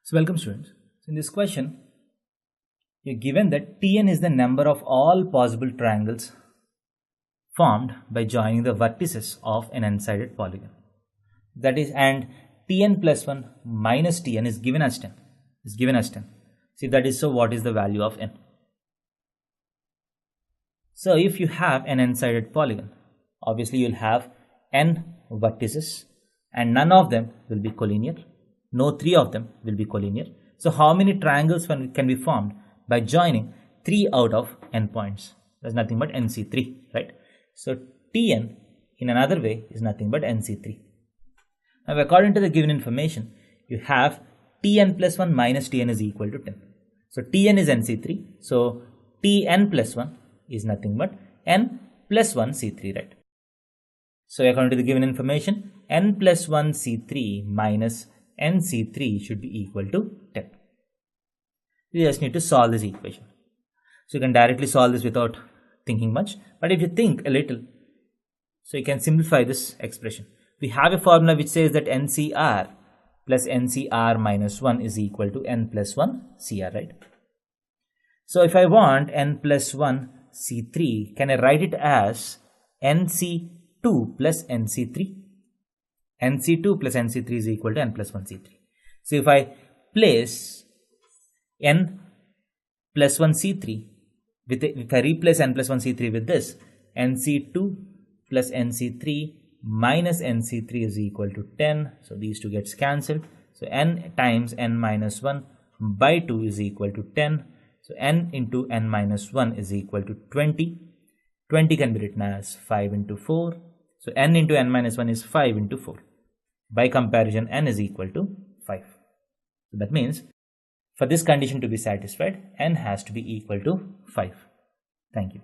So welcome students. So in this question, you're given that Tn is the number of all possible triangles formed by joining the vertices of an n-sided polygon. That is, and Tn plus 1 minus Tn is given as 10. See, that is, so what is the value of n? So if you have an n-sided polygon, obviously you'll have n vertices and none of them will be collinear. No three of them will be collinear. So how many triangles can be formed by joining 3 out of n points? That's nothing but NC3, right? So Tn in another way is nothing but NC3. Now according to the given information, you have Tn plus 1 minus Tn is equal to 10. So Tn is NC3. So Tn plus 1 is nothing but n plus 1 C3, right? So according to the given information, n plus 1 C3 minus NC3 should be equal to 10. You just need to solve this equation. So you can directly solve this without thinking much. But if you think a little, so you can simplify this expression. We have a formula which says that NCR plus NCR minus 1 is equal to n plus 1 CR, right? So if I want n plus 1 C3, can I write it as NC2 plus NC3? NC2 plus NC3 is equal to n plus 1 C3. So if I place n plus 1 C3, if I replace n plus 1 C3 with this, NC2 plus NC3 minus NC3 is equal to 10. So these two gets cancelled. So n times n minus 1 by 2 is equal to 10. So n into n minus 1 is equal to 20. 20 can be written as 5 into 4. So n into n minus 1 is 5 into 4. By comparison, n is equal to 5. So that means for this condition to be satisfied, n has to be equal to 5. Thank you.